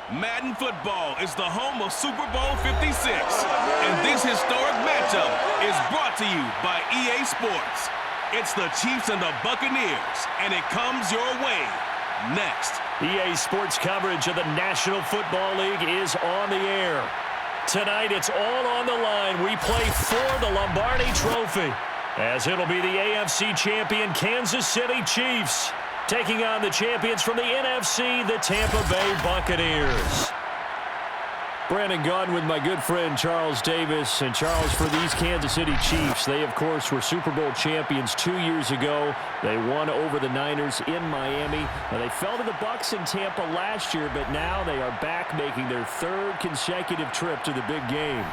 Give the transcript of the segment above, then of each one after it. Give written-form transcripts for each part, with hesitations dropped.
Madden football is the home of Super Bowl 56, and this historic matchup is brought to you by EA Sports. It's the Chiefs and the Buccaneers, and it comes your way next. EA Sports coverage of the National Football League is on the air. Tonight, it's all on the line. We play for the Lombardi Trophy, as it'll be the AFC champion Kansas City Chiefs taking on the champions from the NFC, the Tampa Bay Buccaneers. Brandon Gunn with my good friend Charles Davis. And Charles, for these Kansas City Chiefs, they, of course, were Super Bowl champions 2 years ago. They won over the Niners in Miami. Now, they fell to the Bucs in Tampa last year, but now they are back making their third consecutive trip to the big game.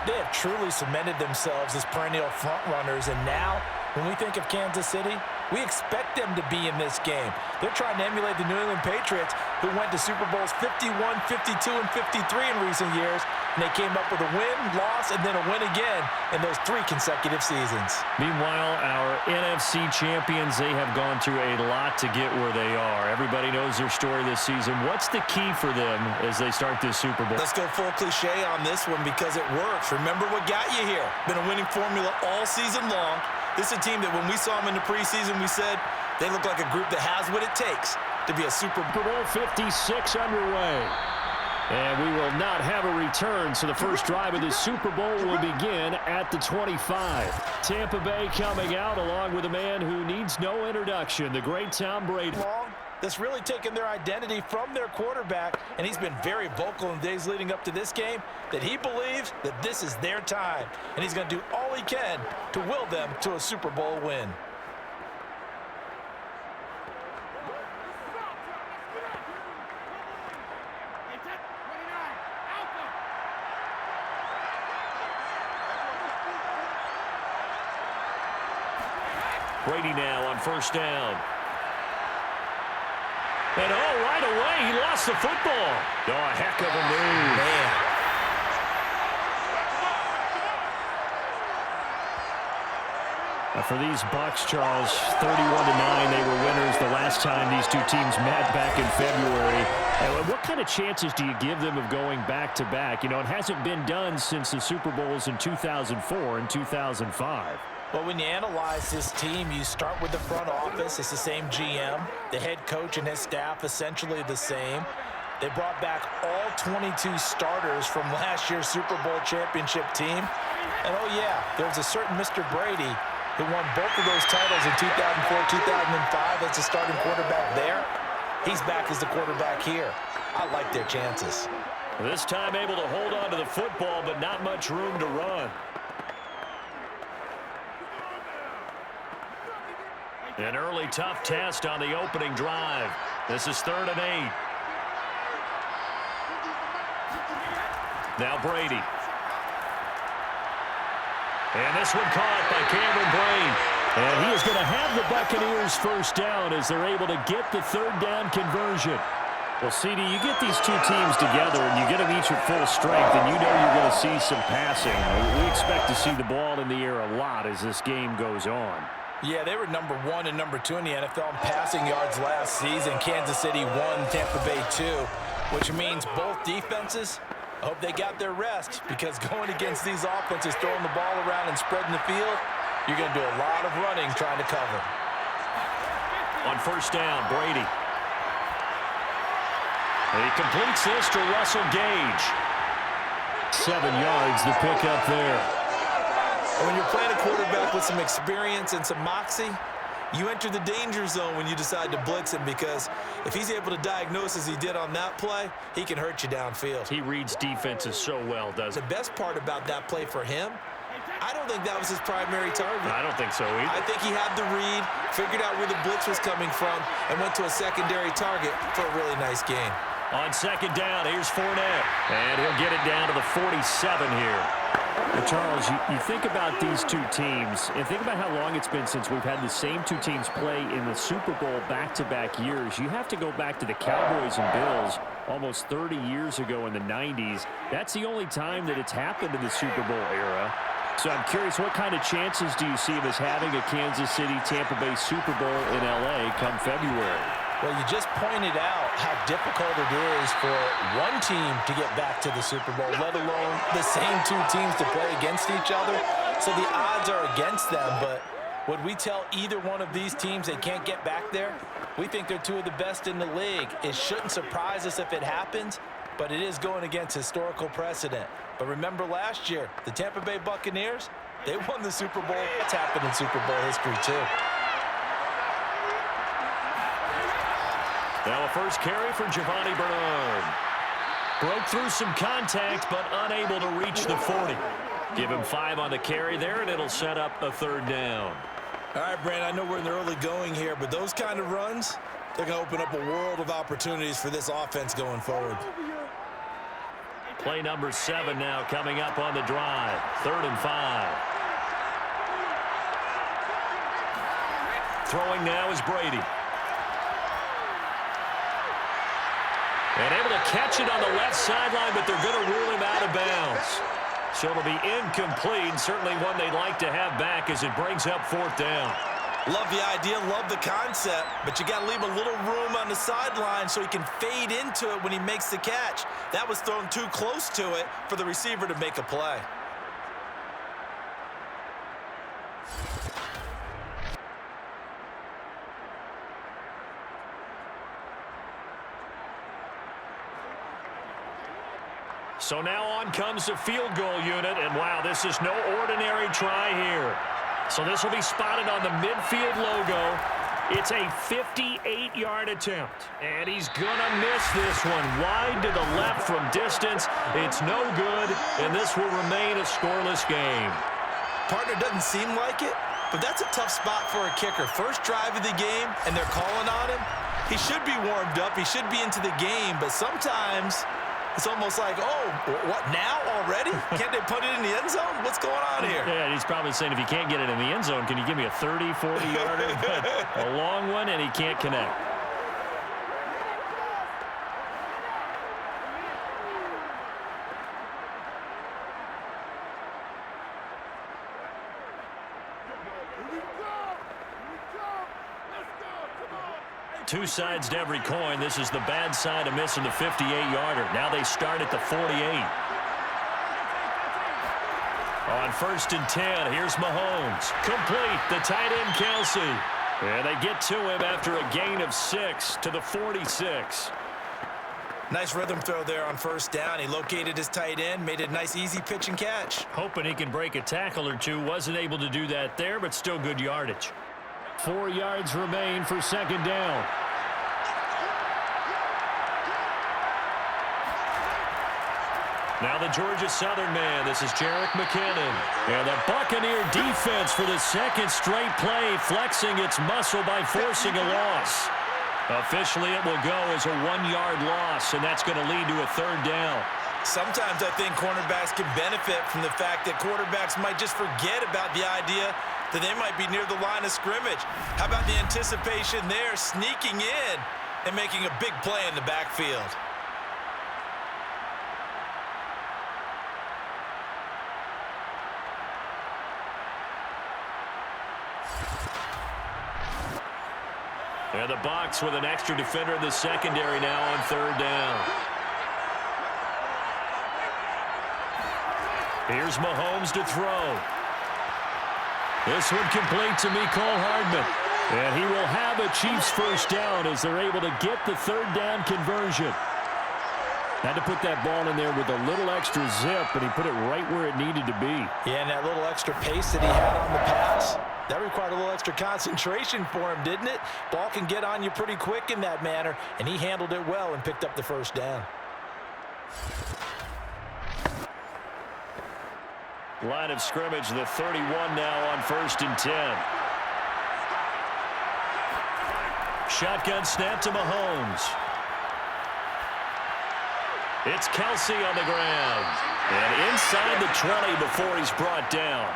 They have truly cemented themselves as perennial front-runners, and now, when we think of Kansas City, we expect them to be in this game. They're trying to emulate the New England Patriots, who went to Super Bowls 51, 52, and 53 in recent years, and they came up with a win, loss, and then a win again in those 3 consecutive seasons. Meanwhile, our NFC champions, they have gone through a lot to get where they are. Everybody knows their story this season. What's the key for them as they start this Super Bowl? Let's go full cliche on this one because it works. Remember what got you here. Been a winning formula all season long. This is a team that when we saw them in the preseason, we said they look like a group that has what it takes to be a Super Bowl 56 underway. And we will not have a return, so the first drive of this Super Bowl will begin at the 25. Tampa Bay coming out along with a man who needs no introduction, the great Tom Brady. That's really taken their identity from their quarterback, and he's been very vocal in the days leading up to this game that he believes that this is their time, and he's going to do all he can to will them to a Super Bowl win. Brady now on first down. And right away, he lost the football. A heck of a move. Man. For these Bucs, Charles, 31-9, they were winners the last time these two teams met back in February. And what kind of chances do you give them of going back-to-back? You know, it hasn't been done since the Super Bowls in 2004 and 2005. Well, when you analyze this team, you start with the front office. It's the same GM. The head coach and his staff essentially the same. They brought back all 22 starters from last year's Super Bowl championship team. And, oh, yeah, there's a certain Mr. Brady who won both of those titles in 2004, 2005 as the starting quarterback there. He's back as the quarterback here. I like their chances. This time able to hold on to the football, but not much room to run. An early tough test on the opening drive. This is 3rd and 8. Now Brady. And this one caught by Cameron Brate. And he is going to have the Buccaneers first down as they're able to get the 3rd down conversion. Well, CD, you get these two teams together and you get them each at full strength, and you know you're going to see some passing. We expect to see the ball in the air a lot as this game goes on. Yeah, they were number 1 and number 2 in the NFL in passing yards last season. Kansas City 1, Tampa Bay 2, which means both defenses, I hope they got their rest, because going against these offenses, throwing the ball around and spreading the field, you're going to do a lot of running trying to cover. On first down, Brady. And he completes this to Russell Gage. 7 yards to pick up there. When you're playing a quarterback with some experience and some moxie, you enter the danger zone when you decide to blitz him, because if he's able to diagnose as he did on that play, he can hurt you downfield. He reads defenses so well, doesn't he? The best part about that play for him, I don't think that was his primary target. I don't think so either. I think he had the read, figured out where the blitz was coming from, and went to a secondary target for a really nice gain. On second down, here's Fournette. And he'll get it down to the 47 here. Well, Charles, you think about these two teams, and think about how long it's been since we've had the same two teams play in the Super Bowl back-to-back years. You have to go back to the Cowboys and Bills almost 30 years ago in the 90s. That's the only time that it's happened in the Super Bowl era. So I'm curious, what kind of chances do you see of us having a Kansas City-Tampa Bay Super Bowl in L.A. come February? Well, you just pointed out how difficult it is for one team to get back to the Super Bowl, let alone the same two teams to play against each other. So the odds are against them, but would we tell either one of these teams they can't get back there? We think they're two of the best in the league. It shouldn't surprise us if it happens, but it is going against historical precedent. But remember last year, the Tampa Bay Buccaneers, they won the Super Bowl. That's happened in Super Bowl history too. Now a first carry for Giovanni Bernard. Broke through some contact, but unable to reach the 40. Give him 5 on the carry there, and it'll set up a third down. All right, Brandon, I know we're in the early going here, but those kind of runs, they're going to open up a world of opportunities for this offense going forward. Play number 7 now coming up on the drive. 3rd and 5. Throwing now is Brady. And able to catch it on the left sideline, but they're going to rule him out of bounds. So it'll be incomplete, certainly one they'd like to have back as it brings up 4th down. Love the idea, love the concept, but you got to leave a little room on the sideline so he can fade into it when he makes the catch. That was thrown too close to it for the receiver to make a play. So now on comes the field goal unit, and wow, this is no ordinary try here. So this will be spotted on the midfield logo. It's a 58-yard attempt, and he's gonna miss this one. Wide to the left from distance. It's no good, and this will remain a scoreless game. Partner, doesn't seem like it, but that's a tough spot for a kicker. First drive of the game, and they're calling on him. He should be warmed up. He should be into the game, but sometimes it's almost like, oh, what, now already? Can't they put it in the end zone? What's going on here? Yeah, he's probably saying, if you can't get it in the end zone, can you give me a 30, 40-yarder? A long one, and he can't connect. Two sides to every coin. This is the bad side of missing the 58-yarder. Now they start at the 48. On 1st and 10, here's Mahomes. Complete, the tight end Kelsey. And they get to him after a gain of 6 to the 46. Nice rhythm throw there on 1st down. He located his tight end, made it a nice easy pitch and catch. Hoping he can break a tackle or two. Wasn't able to do that there, but still good yardage. 4 yards remain for 2nd down. Now the Georgia Southern man. This is Jerick McKinnon. And the Buccaneer defense for the 2nd straight play, flexing its muscle by forcing a loss. Officially, it will go as a 1-yard loss, and that's going to lead to a 3rd down. Sometimes I think cornerbacks can benefit from the fact that quarterbacks might just forget about the idea that they might be near the line of scrimmage. How about the anticipation there, sneaking in and making a big play in the backfield? And the Bucs with an extra defender in the secondary now on 3rd down. Here's Mahomes to throw. This one complete to Mecole Hardman. And he will have a Chiefs 1st down as they're able to get the 3rd down conversion. Had to put that ball in there with a little extra zip, and he put it right where it needed to be. Yeah, and that little extra pace that he had on the pass, that required a little extra concentration for him, didn't it? Ball can get on you pretty quick in that manner, and he handled it well and picked up the 1st down. Line of scrimmage, the 31 now on 1st and 10. Shotgun snap to Mahomes. It's Kelsey on the ground. And inside the 20 before he's brought down.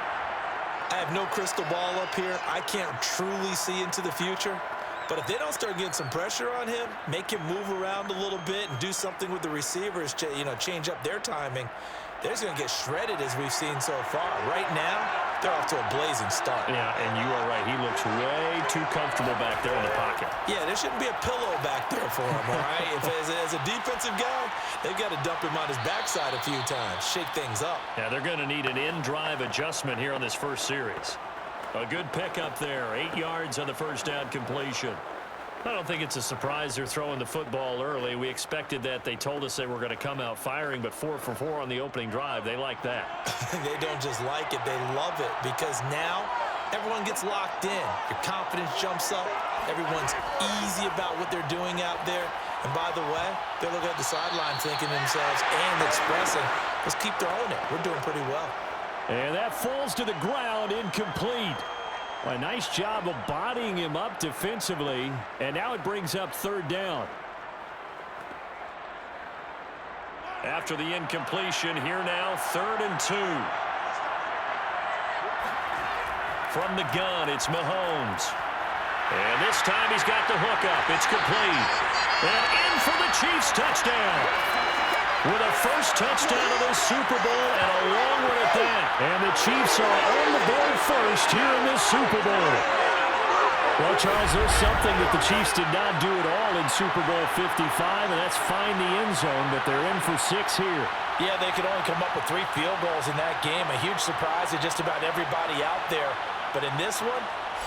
I have no crystal ball up here. I can't truly see into the future. But if they don't start getting some pressure on him, make him move around a little bit and do something with the receivers, change up their timing, they're just going to get shredded as we've seen so far. Right now, they're off to a blazing start. Yeah, and you are right. He looks way too comfortable back there in the pocket. Yeah, there shouldn't be a pillow back there for him, all right? As a defensive guy, they've got to dump him on his backside a few times, shake things up. Yeah, they're going to need an in-drive adjustment here on this first series. A good pickup there, 8 yards on the first down completion. I don't think it's a surprise they're throwing the football early. We expected that. They told us they were going to come out firing, but 4 for 4 on the opening drive. They like that. They don't just like it, they love it, because now everyone gets locked in. Your confidence jumps up. Everyone's easy about what they're doing out there. And by the way, they're looking at the sideline thinking to themselves and expressing, let's keep throwing it. We're doing pretty well. And that falls to the ground, incomplete. A nice job of bodying him up defensively, and now it brings up third down. After the incompletion, here now, 3rd and 2. From the gun, it's Mahomes. And this time he's got the hook up. It's complete. And in for the Chiefs touchdown. With a first touchdown of this Super Bowl and a long one at that. And the Chiefs are on the board first here in this Super Bowl. Well, Charles, there's something that the Chiefs did not do at all in Super Bowl 55, and that's find the end zone, but they're in for 6 here. Yeah, they could only come up with 3 field goals in that game. A huge surprise to just about everybody out there. But in this one,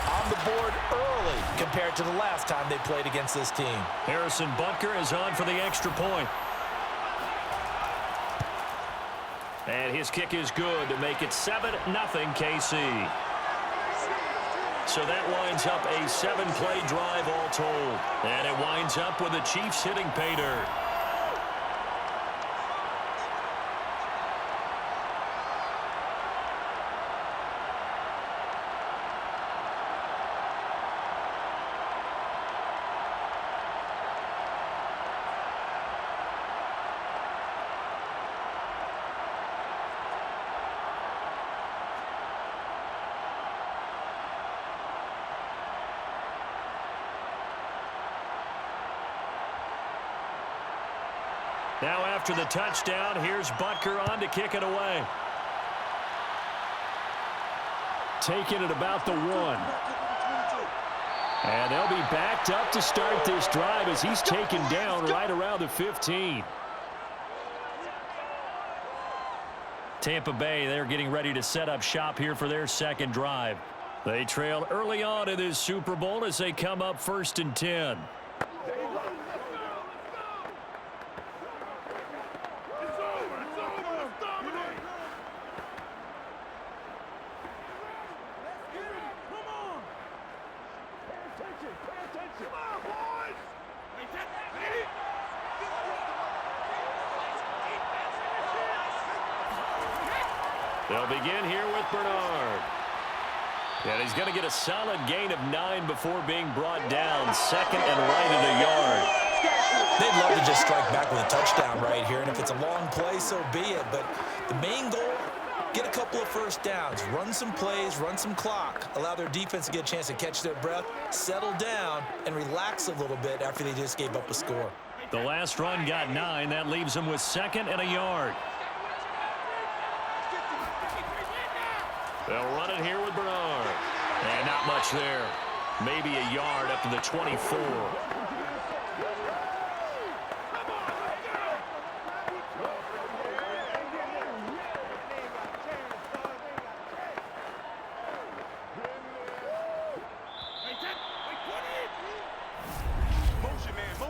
on the board early compared to the last time they played against this team. Harrison Butker is on for the extra point. And his kick is good to make it 7-0 KC. So that winds up a 7-play drive all told. And it winds up with the Chiefs hitting pay dirt. Now after the touchdown, here's Butker on to kick it away. Taking it about the 1. And they'll be backed up to start this drive as he's taken down right around the 15. Tampa Bay, they're getting ready to set up shop here for their second drive. They trail early on in this Super Bowl as they come up 1st and 10. They'll begin here with Bernard. And he's going to get a solid gain of 9 before being brought down. 2nd and right at a yard. They'd love to just strike back with a touchdown right here. And if it's a long play, so be it. But the main goal, get a couple of first downs. Run some plays, run some clock. Allow their defense to get a chance to catch their breath, settle down, and relax a little bit after they just gave up a score. The last run got 9. That leaves them with 2nd and a yard. They'll run it here with Bernard. And not much there. Maybe a yard up to the 24.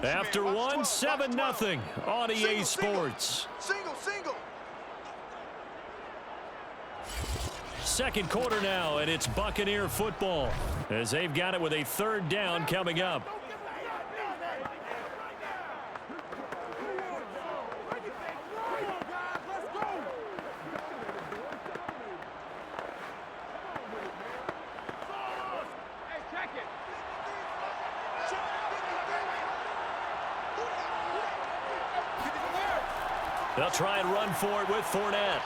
After 1, 7-0 on EA Sports. Single. Second quarter now, and it's Buccaneer football as they've got it with a 3rd down coming up. They'll try and run for it with Fournette.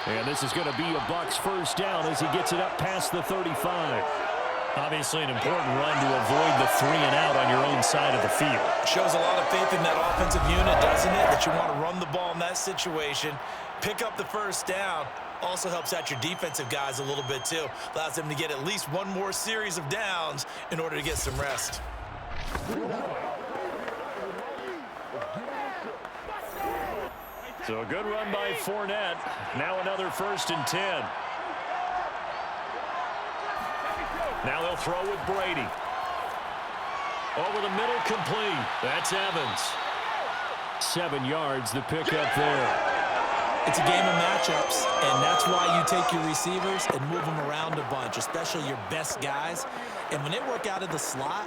And this is going to be a Bucs first down as he gets it up past the 35. Obviously an important run to avoid the 3 and out on your own side of the field. Shows a lot of faith in that offensive unit, doesn't it? That you want to run the ball in that situation, pick up the first down, Also helps out your defensive guys a little bit too. Allows them to get at least one more series of downs in order to get some rest. So a good run by Fournette. Now another 1st and 10. Now they'll throw with Brady. Over the middle, complete. That's Evans. 7 yards, the pickup there. It's a game of matchups, and that's why you take your receivers and move them around a bunch, especially your best guys. And when they work out of the slot,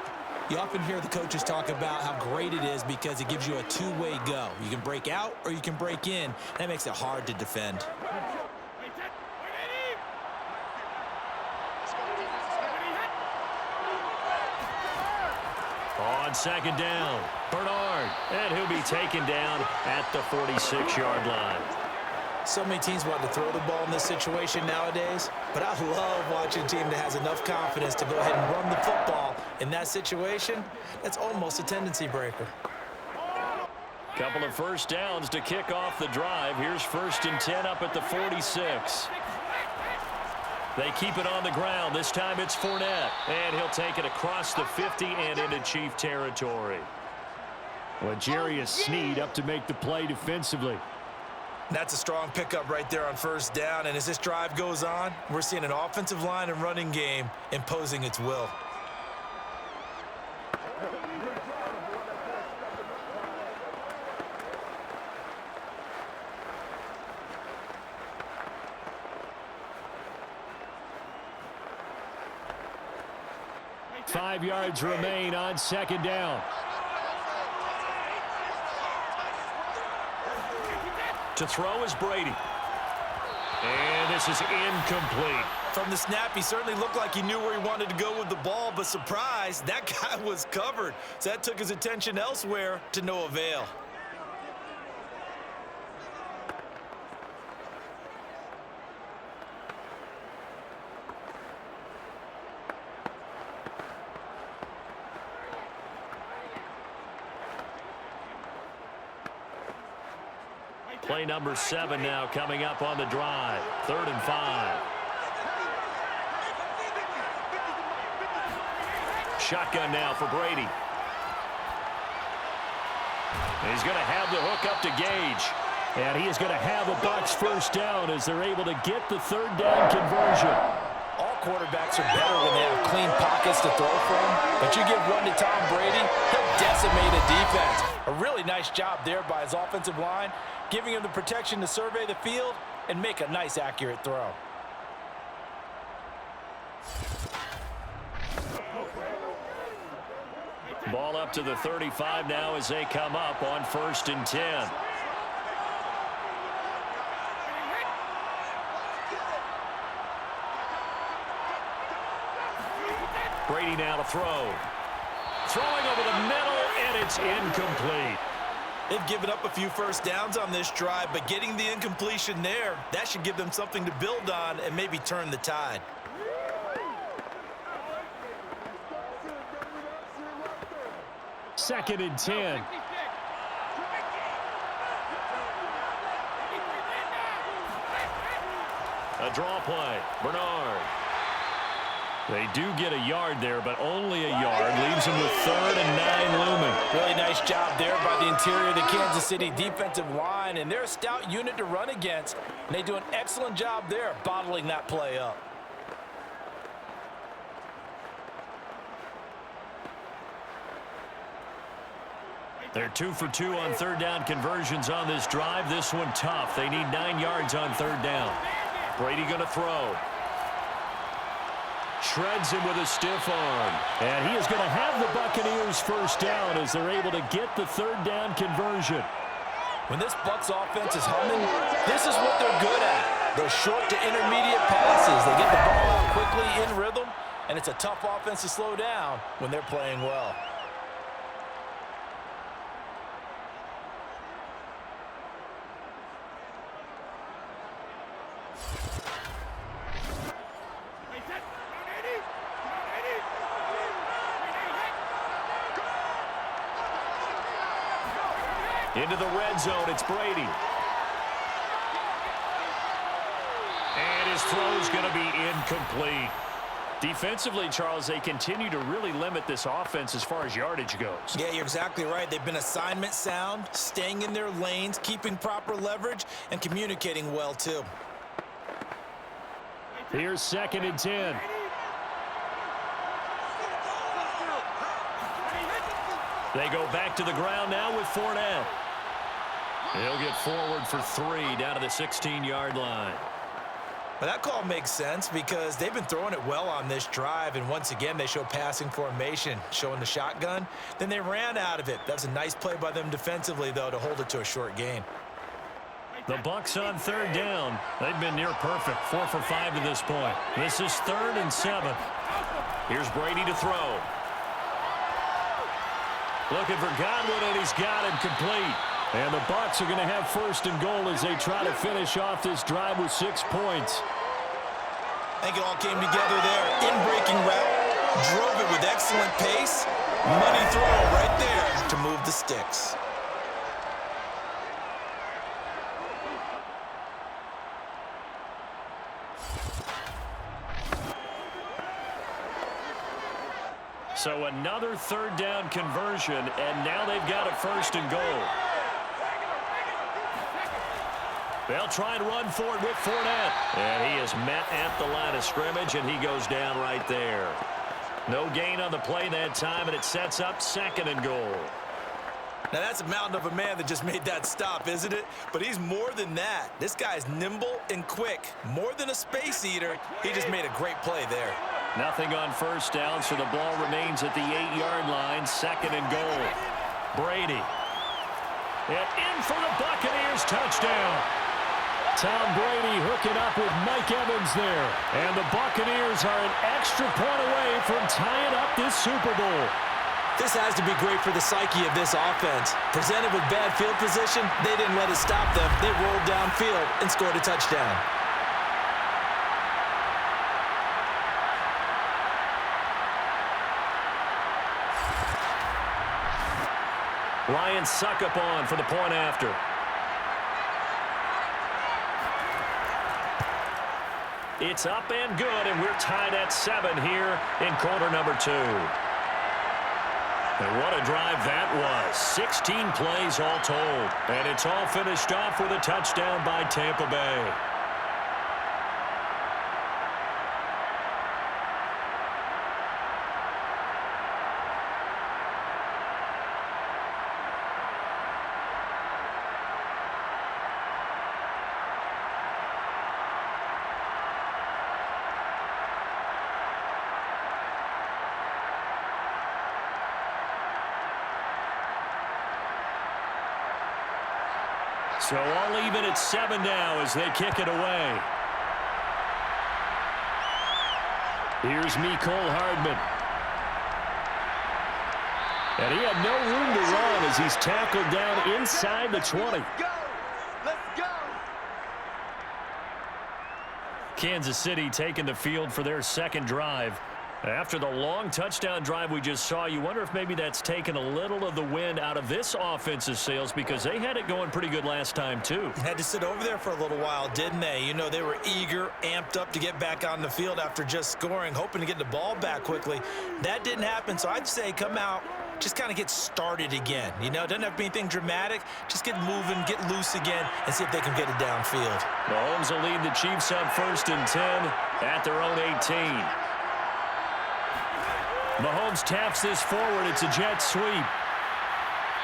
you often hear the coaches talk about how great it is because it gives you a two-way go. You can break out or you can break in. That makes it hard to defend. On 2nd down, Bernard, and he'll be taken down at the 46-yard line. So many teams want to throw the ball in this situation nowadays, but I love watching a team that has enough confidence to go ahead and run the football in that situation. That's almost a tendency breaker. Couple of 1st downs to kick off the drive. Here's 1st and 10 up at the 46. They keep it on the ground. This time it's Fournette, and he'll take it across the 50 and into Chief territory. Well, Jerry Sneed up to make the play defensively. That's a strong pickup right there on 1st down, and as this drive goes on, we're seeing an offensive line and running game imposing its will. Five yards remain on 2nd down. To throw is Brady. And this is incomplete. From the snap, he certainly looked like he knew where he wanted to go with the ball, but surprise, that guy was covered. So that took his attention elsewhere to no avail. Play number 7 now coming up on the drive. 3rd and 5. Shotgun now for Brady. He's going to have the hook up to Gage. And he is going to have a Bucs 1st down as they're able to get the 3rd down conversion. All quarterbacks are better when they have clean pockets to throw from, but you give one to Tom Brady, he'll decimate a defense. A really nice job there by his offensive line, giving him the protection to survey the field and make a nice, accurate throw. Ball up to the 35 now as they come up on 1st and 10. Brady now to throw. Throwing over the middle, and it's incomplete. They've given up a few 1st downs on this drive, but getting the incompletion there, that should give them something to build on and maybe turn the tide. Second and 10. A draw play. Bernard. They do get a yard there, but only a yard. Leaves them with 3rd and 9 looming. Really nice job there by the interior of the Kansas City defensive line, and they're a stout unit to run against. And they do an excellent job there bottling that play up. They're 2 for 2 on 3rd down conversions on this drive. This one tough. They need 9 yards on 3rd down. Brady going to throw. Shreds him with a stiff arm. And he is going to have the Buccaneers 1st down as they're able to get the 3rd down conversion. When this Bucs offense is humming, this is what they're good at. Those short to intermediate passes. They get the ball out quickly in rhythm, and it's a tough offense to slow down when they're playing well. Into the red zone, it's Brady. His throw is going to be incomplete. Defensively, Charles, they continue to really limit this offense as far as yardage goes. Yeah, you're exactly right. They've been assignment sound, staying in their lanes, keeping proper leverage, and communicating well, too. Here's 2nd and 10. They go back to the ground now with Fournette. He'll get forward for 3 down to the 16-yard line. But that call makes sense because they've been throwing it well on this drive, and once again, they show passing formation, showing the shotgun. Then they ran out of it. That's a nice play by them defensively, though, to hold it to a short gain. The Bucs on 3rd down. They've been near perfect, 4 for 5 to this point. This is 3rd and 7. Here's Brady to throw. Looking for Godwin, and he's got him complete. And the Bucs are going to have 1st and goal as they try to finish off this drive with 6 points. I think it all came together there. In-breaking route, drove it with excellent pace. Money throw right there to move the sticks. So another 3rd down conversion, and now they've got a 1st and goal. They'll try and run for it with Fournette. And he is met at the line of scrimmage, and he goes down right there. No gain on the play that time, and it sets up 2nd and goal. Now, that's a mountain of a man that just made that stop, isn't it? But he's more than that. This guy's nimble and quick. More than a space eater, he just made a great play there. Nothing on 1st down, so the ball remains at the 8-yard line, 2nd and goal. Brady. And in for the Buccaneers, touchdown. Tom Brady hooking up with Mike Evans there. And the Buccaneers are an extra point away from tying up this Super Bowl. This has to be great for the psyche of this offense. Presented with bad field position, they didn't let it stop them. They rolled downfield and scored a touchdown. Ryan Suckup on for the point after. It's up and good, and we're tied at 7 here in quarter number 2. And what a drive that was. 16 plays all told. And it's all finished off with a touchdown by Tampa Bay. So all even at 7 now as they kick it away. Here's Mecole Hardman. And he had no room to run as he's tackled down inside the 20. Let's go! Let's go! Kansas City taking the field for their 2nd drive. After the long touchdown drive we just saw, you wonder if maybe that's taken a little of the wind out of this offensive sails because they had it going pretty good last time, too. Had to sit over there for a little while, didn't they? You know, they were eager, amped up to get back on the field after just scoring, hoping to get the ball back quickly. That didn't happen, so I'd say come out, just kind of get started again. You know, doesn't have to be anything dramatic. Just get moving, get loose again, and see if they can get it downfield. Mahomes will lead the Chiefs on 1st and 10 at their own 18. Mahomes taps this forward. It's a jet sweep.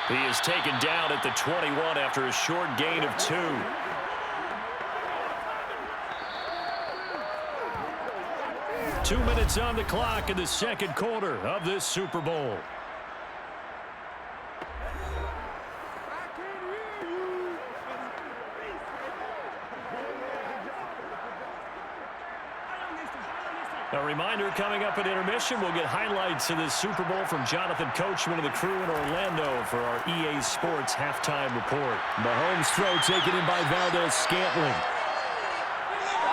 He is taken down at the 21 after a short gain of 2. Two minutes on the clock in the 2nd quarter of this Super Bowl. A reminder, coming up at intermission, we'll get highlights of this Super Bowl from Jonathan Coachman and the crew in Orlando for our EA Sports halftime report. Mahomes' throw taken in by Valdez-Scantling.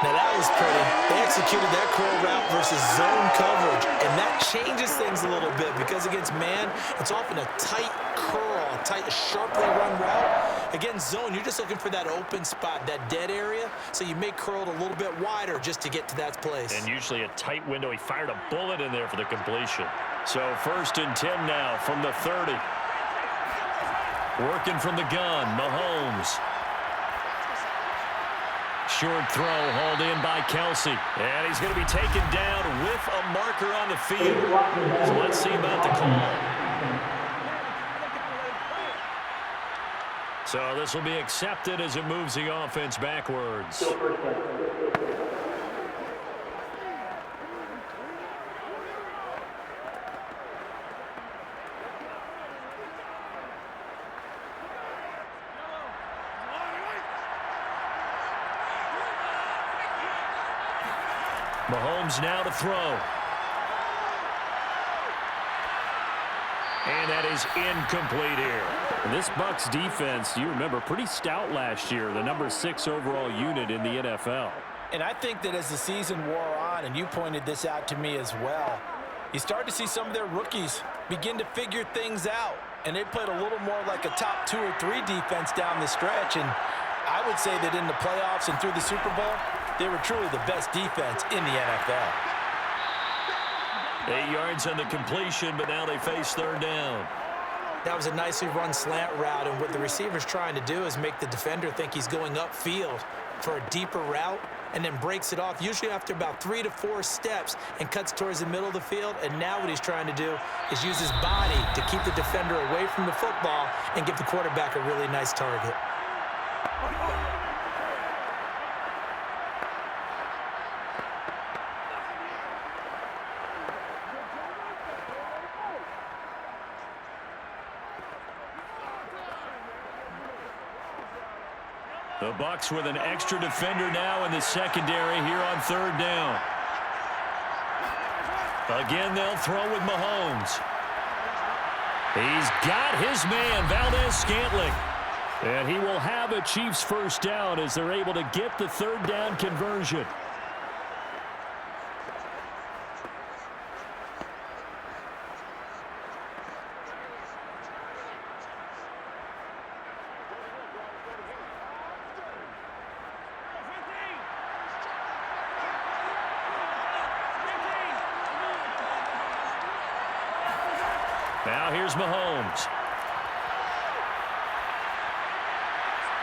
Now that was pretty. They executed that curl route versus zone coverage, and that changes things things a little bit because against man, it's often a tight curl, a tight, sharply run route. Against zone, you're just looking for that open spot, that dead area, so you may curl it a little bit wider just to get to that place. And usually a tight window. He fired a bullet in there for the completion. So 1st and 10 now from the 30. Working from the gun, Mahomes. Short throw hauled in by Kelsey. And he's going to be taken down with a marker on the field. So let's see about the call. So this will be accepted as it moves the offense backwards. Mahomes now to throw. And that is incomplete here. And this Bucs defense, you remember, pretty stout last year, the number 6 overall unit in the NFL. And I think that as the season wore on, and you pointed this out to me as well, you start to see some of their rookies begin to figure things out. And they played a little more like a top 2 or 3 defense down the stretch. And I would say that in the playoffs and through the Super Bowl, they were truly the best defense in the NFL. 8 yards on the completion, but now they face 3rd down. That was a nicely run slant route, and what the receiver's trying to do is make the defender think he's going upfield for a deeper route and then breaks it off, usually after about 3 to 4 steps, and cuts towards the middle of the field. And now what he's trying to do is use his body to keep the defender away from the football and give the quarterback a really nice target. The Bucs with an extra defender now in the secondary here on 3rd down. Again, they'll throw with Mahomes. He's got his man, Valdez-Scantling. And he will have a Chiefs 1st down as they're able to get the 3rd down conversion. Now here's Mahomes.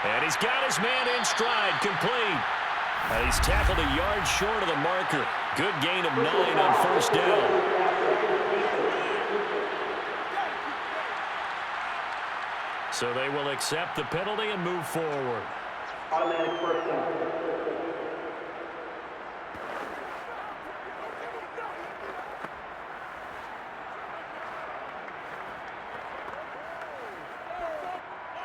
And he's got his man in stride, complete. And he's tackled a yard short of the marker. Good gain of 9 on 1st down. So they will accept the penalty and move forward. Automatic 1st down.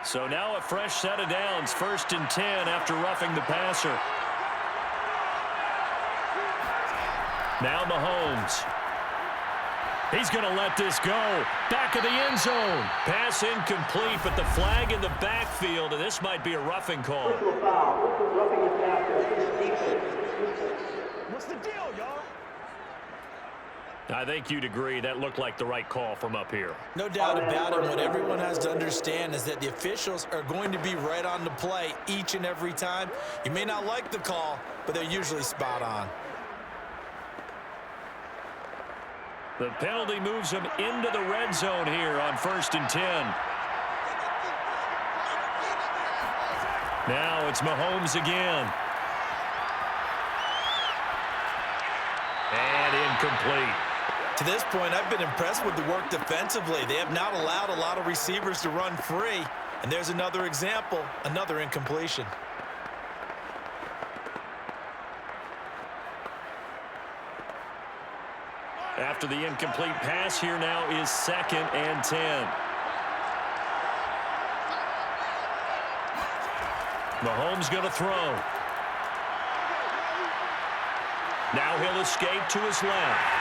So now a fresh set of downs, 1st and 10 after roughing the passer. Now Mahomes. He's going to let this go. Back of the end zone. Pass incomplete, but the flag in the backfield, and this might be a roughing call. What's the deal, y'all? I think you'd agree that looked like the right call from up here. No doubt about it. What everyone has to understand is that the officials are going to be right on the play each and every time. You may not like the call, but they're usually spot on. The penalty moves him into the red zone here on 1st and 10. Now it's Mahomes again. And incomplete. To this point, I've been impressed with the work defensively. They have not allowed a lot of receivers to run free. And there's another example, another incompletion. After the incomplete pass, here now is 2nd and 10. Mahomes going to throw. Now he'll escape to his left.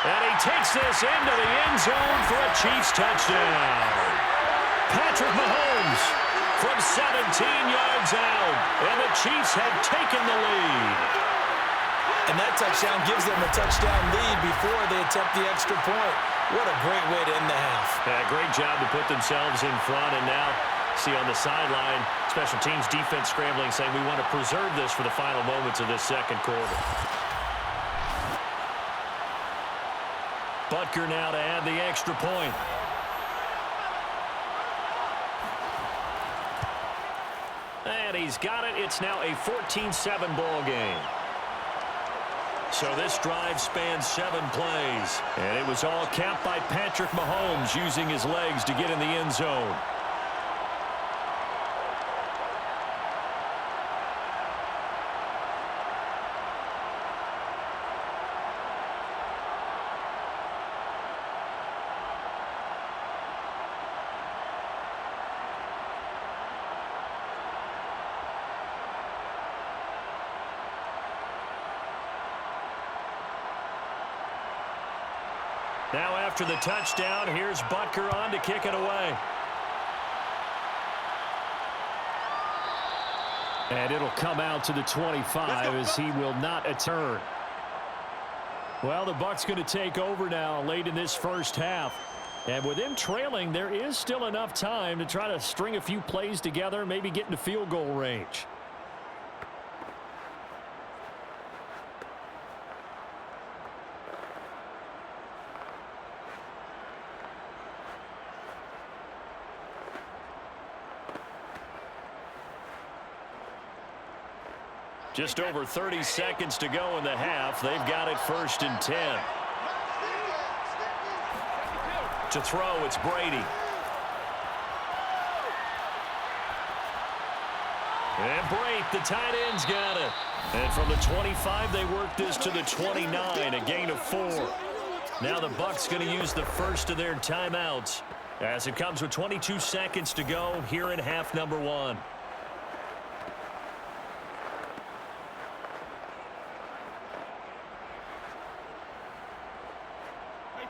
And he takes this into the end zone for a Chiefs touchdown. Patrick Mahomes from 17 yards out. And the Chiefs have taken the lead. And that touchdown gives them a touchdown lead before they attempt the extra point. What a great way to end the half. Yeah, great job to put themselves in front, and now see on the sideline, special teams defense scrambling, saying we want to preserve this for the final moments of this second quarter. Butker now to add the extra point. And he's got it. It's now a 14-7 ball game. So this drive spans 7 plays. And it was all capped by Patrick Mahomes using his legs to get in the end zone. Now after the touchdown, here's Butker on to kick it away. And it'll come out to the 25 as he will not return. Well, the Bucs going to take over now late in this first half. And with them trailing, there is still enough time to try to string a few plays together, maybe get into field goal range. Just over 30 seconds to go in the half. They've got it 1st and 10. To throw, it's Brady. And Brate, the tight end's got it. And from the 25, they work this to the 29, a gain of 4. Now the Bucs going to use the first of their timeouts as it comes with 22 seconds to go here in half number 1.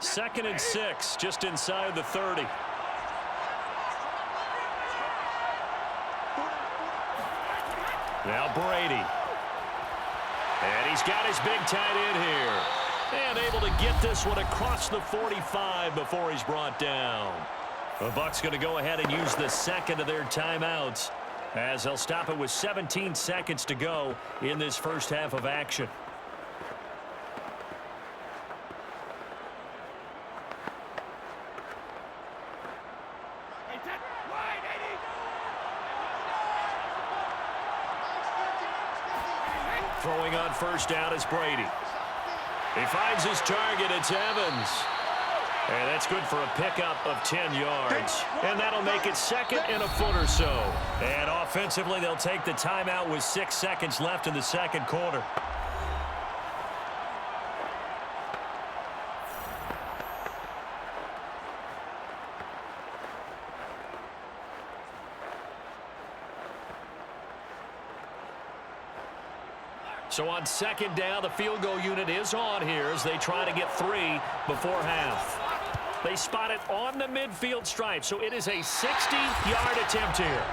Second and 6, just inside the 30. Now Brady. And he's got his big tight end here. And able to get this one across the 45 before he's brought down. The Bucs going to go ahead and use the second of their timeouts as they'll stop it with 17 seconds to go in this first half of action. Throwing on first down is Brady. He finds his target. It's Evans. And that's good for a pickup of 10 yards. And that'll make it second and a foot or so. And offensively, they'll take the timeout with 6 seconds left in the second quarter. So on second down, the field goal unit is on here as they try to get 3 before half. They spot it on the midfield stripe, so it is a 60-yard attempt here.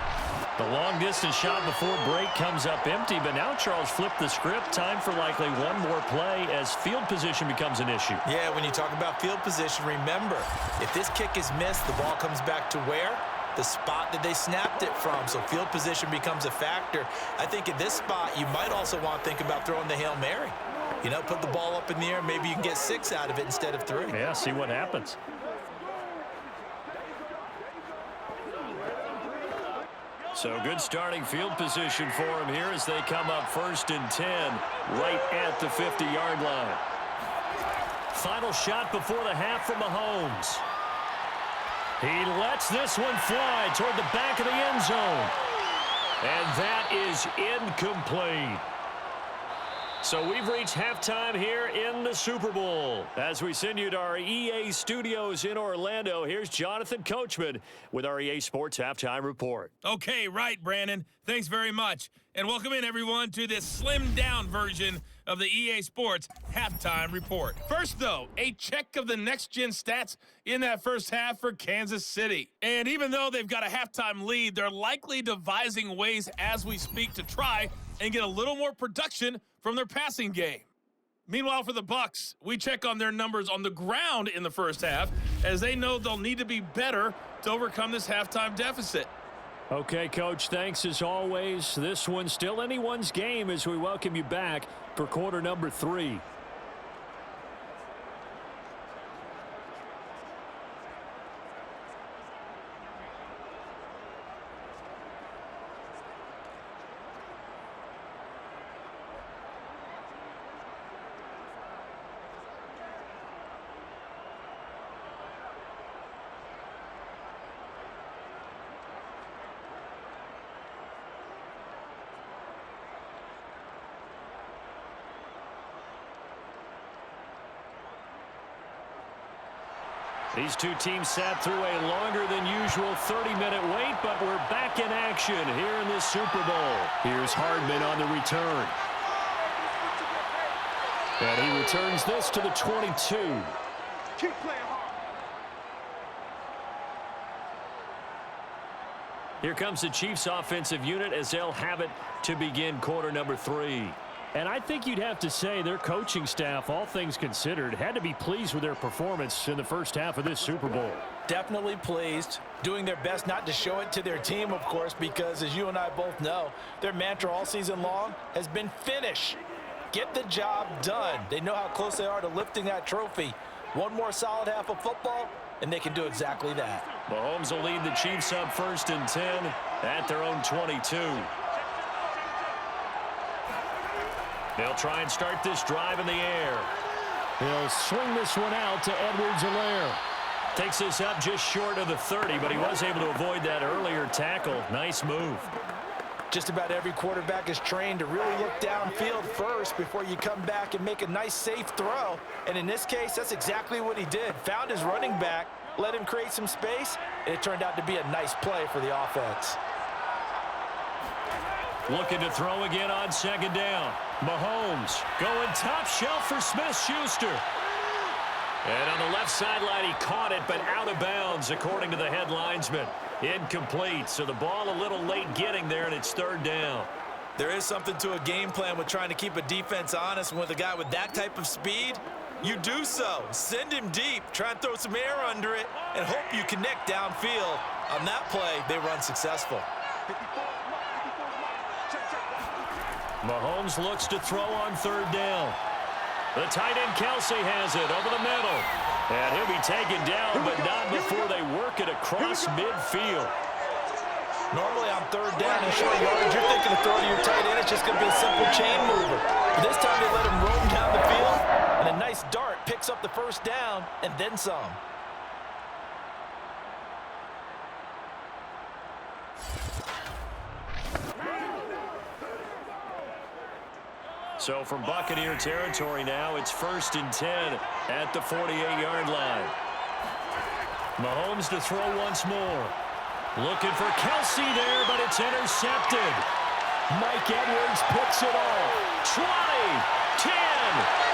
The long-distance shot before break comes up empty, but now Charles flipped the script. Time for likely one more play as field position becomes an issue. Yeah, when you talk about field position, remember, if this kick is missed, the ball comes back to where? The spot that they snapped it from, so field position becomes a factor. I think at this spot, you might also want to think about throwing the Hail Mary. You know, put the ball up in the air, maybe you can get 6 out of it instead of 3. Yeah, see what happens. So good starting field position for him here as they come up 1st and 10 right at the 50-yard line. Final shot before the half from Mahomes. He lets this one fly toward the back of the end zone. And that is incomplete. So we've reached halftime here in the Super Bowl. As we send you to our EA studios in Orlando, here's Jonathan Coachman with our EA Sports Halftime Report. Okay, right, Brandon. Thanks very much. And welcome in, everyone, to this slimmed-down version of the EA Sports Halftime Report. First, though, a check of the next-gen stats in that first half for Kansas City. And even though they've got a halftime lead, they're likely devising ways as we speak to try and get a little more production from their passing game. Meanwhile, for the Bucs, we check on their numbers on the ground in the first half, as they know they'll need to be better to overcome this halftime deficit. Okay, Coach, thanks as always. This one's still anyone's game as we welcome you back for quarter number 3. These two teams sat through a longer than usual 30-minute wait, but we're back in action here in this Super Bowl. Here's Hardman on the return. And he returns this to the 22. Keep playing hard. Here comes the Chiefs offensive unit as they'll have it to begin quarter number 3. And I think you'd have to say their coaching staff, all things considered, had to be pleased with their performance in the first half of this Super Bowl. Definitely pleased, doing their best not to show it to their team, of course, because as you and I both know, their mantra all season long has been finish. Get the job done. They know how close they are to lifting that trophy. One more solid half of football, and they can do exactly that. Mahomes will lead the Chiefs up 1st and 10 at their own 22. They'll try and start this drive in the air. He'll swing this one out to Edwards-Helaire. Takes this up just short of the 30, but he was able to avoid that earlier tackle. Nice move. Just about every quarterback is trained to really look downfield first before you come back and make a nice, safe throw. And in this case, that's exactly what he did. Found his running back, let him create some space, and it turned out to be a nice play for the offense. Looking to throw again on 2nd down. Mahomes going top shelf for Smith-Schuster. And on the left sideline, he caught it, but out of bounds, according to the head linesman. Incomplete, so the ball a little late getting there, and it's 3rd down. There is something to a game plan with trying to keep a defense honest. And with a guy with that type of speed, you do so. Send him deep, try and throw some air under it, and hope you connect downfield. On that play, they run successful. Mahomes looks to throw on 3rd down. The tight end Kelsey has it over the middle. And he'll be taken down, but not before they work it across midfield. Normally on 3rd down and short yardage, you're thinking of throwing to your tight end. It's just going to be a simple chain mover. But this time they let him roam down the field, and a nice dart picks up the 1st down and then some. So from Buccaneer territory now, it's 1st and 10 at the 48-yard line. Mahomes to throw once more. Looking for Kelsey there, but it's intercepted. Mike Edwards picks it off. 20, 10.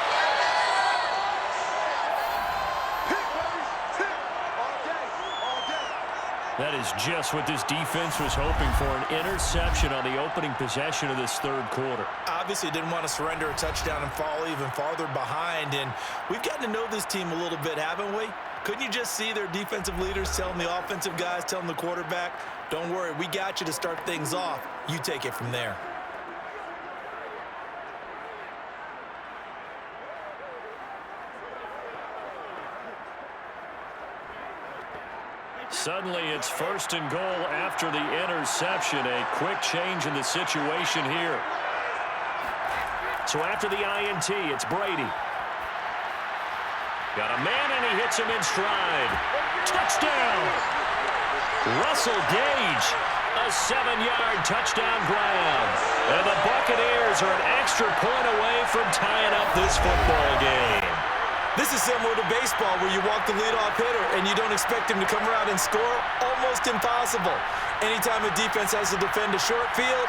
That is just what this defense was hoping for, an interception on the opening possession of this 3rd quarter. Obviously didn't want to surrender a touchdown and fall even farther behind, and we've gotten to know this team a little bit, haven't we? Couldn't you just see their defensive leaders telling the offensive guys, telling the quarterback, don't worry, we got you to start things off. You take it from there. Suddenly, it's 1st and goal after the interception. A quick change in the situation here. So after the INT, it's Brady. Got a man, and he hits him in stride. Touchdown! Russell Gage, a 7-yard touchdown grab. And the Buccaneers are an extra point away from tying up this football game. This is similar to baseball where you walk the leadoff hitter and you don't expect him to come around and score. Almost impossible. Anytime a defense has to defend a short field,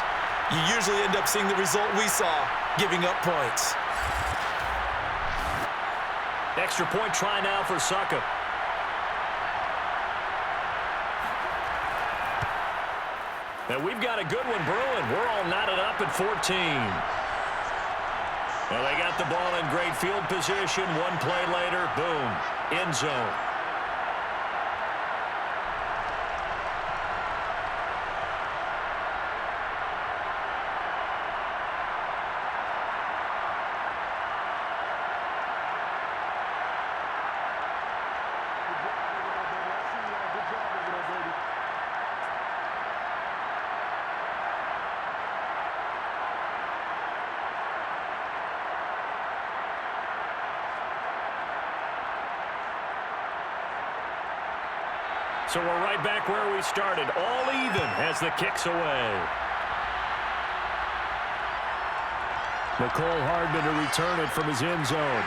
you usually end up seeing the result we saw, giving up points. Extra point try now for Suckup. And we've got a good one brewing. We're all knotted up at 14. Well, they got the ball in great field position. One play later, boom, end zone. So we're right back where we started. All even as the kick's away. Nicole Hardman to return it from his end zone.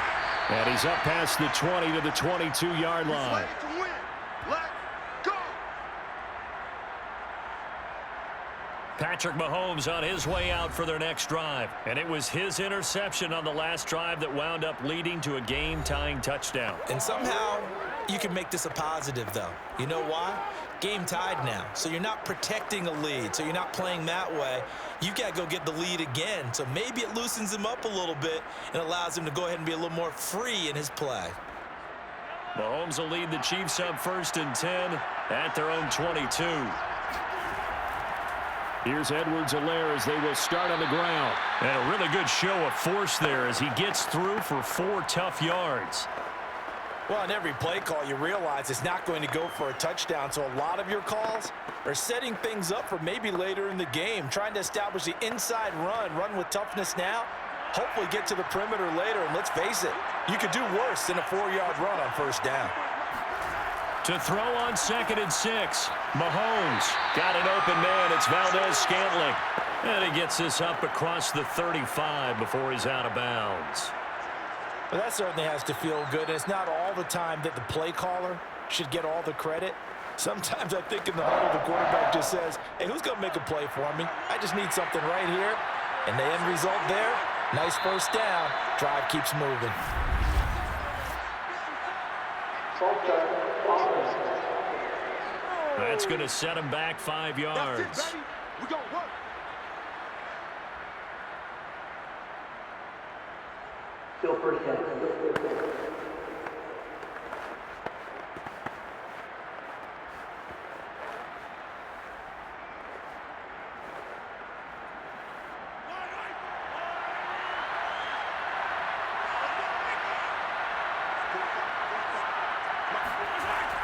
And he's up past the 20 to the 22-yard line. Patrick Mahomes on his way out for their next drive. And it was his interception on the last drive that wound up leading to a game-tying touchdown. And somehow you can make this a positive, though. You know why? Game tied now. So you're not protecting a lead. So you're not playing that way. You got to go get the lead again. So maybe it loosens him up a little bit and allows him to go ahead and be a little more free in his play. Mahomes will lead the Chiefs up 1st and 10 at their own 22. Here's Edwards-Helaire as they will start on the ground. And a really good show of force there as he gets through for 4 tough yards. Well, in every play call, you realize it's not going to go for a touchdown. So a lot of your calls are setting things up for maybe later in the game, trying to establish the inside run with toughness now, hopefully get to the perimeter later. And let's face it, you could do worse than a 4-yard run on 1st down. To throw on 2nd and 6. Mahomes got an open man. It's Valdez-Scantling. And he gets this up across the 35 before he's out of bounds. Well, that certainly has to feel good. It's not all the time that the play caller should get all the credit. Sometimes I think in the huddle, the quarterback just says, hey, who's going to make a play for me? I just need something right here. And the end result there, nice 1st down. Drive keeps moving. That's going to set him back 5 yards. That's it, baby. We gonna work. Still 1st down.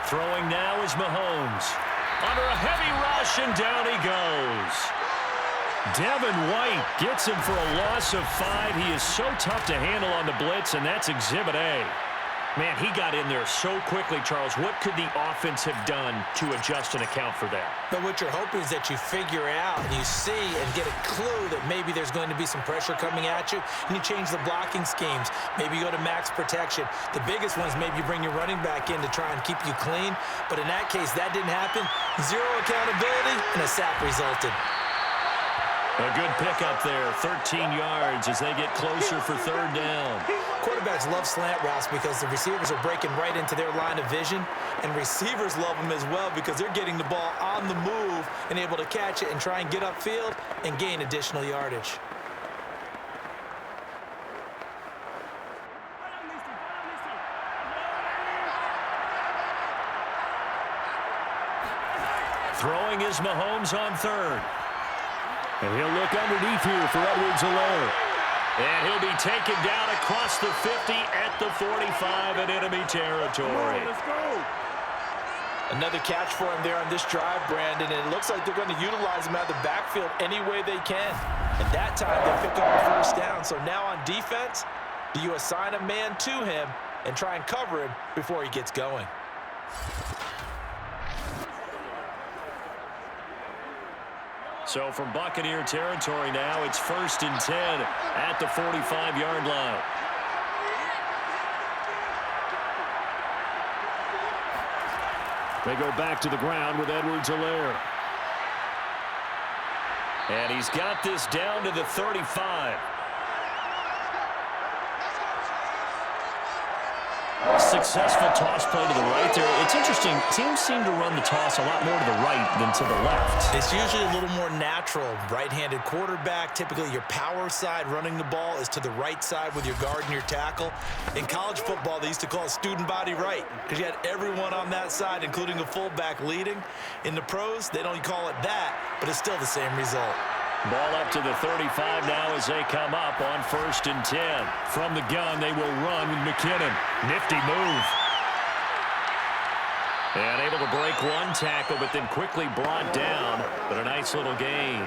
Throwing now is Mahomes. Under a heavy rush, and down he goes. Devin White gets him for a loss of 5. He is so tough to handle on the blitz, and that's Exhibit A. Man, he got in there so quickly, Charles. What could the offense have done to adjust and account for that? But what you're hoping is that you figure out and you see and get a clue that maybe there's going to be some pressure coming at you, and you change the blocking schemes. Maybe you go to max protection. The biggest one is maybe you bring your running back in to try and keep you clean. But in that case, that didn't happen. 0 accountability, and a sack resulted. A good pickup there, 13 yards as they get closer for 3rd down. Quarterbacks love slant routes because the receivers are breaking right into their line of vision, and receivers love them as well because they're getting the ball on the move and able to catch it and try and get upfield and gain additional yardage. Throwing is Mahomes on 3rd. And he'll look underneath here for Edwards-Helaire. And he'll be taken down across the 50 at the 45 in enemy territory. Let's go. Another catch for him there on this drive, Brandon, and it looks like they're going to utilize him out of the backfield any way they can. And that time they pick up the 1st down. So now on defense, do you assign a man to him and try and cover him before he gets going? So from Buccaneer territory now, it's 1st and 10 at the 45-yard line. They go back to the ground with Edwards-Helaire. And he's got this down to the 35. Successful toss play to the right there. It's interesting. Teams seem to run the toss a lot more to the right than to the left. It's usually a little more natural. Right-handed quarterback, typically your power side running the ball is to the right side with your guard and your tackle. In college football, they used to call it student body right because you had everyone on that side, including a fullback leading. In the pros, they don't call it that, but it's still the same result. Ball up to the 35 now as they come up on 1st and 10. From the gun, they will run with McKinnon. Nifty move. And able to break one tackle, but then quickly brought down. But a nice little gain.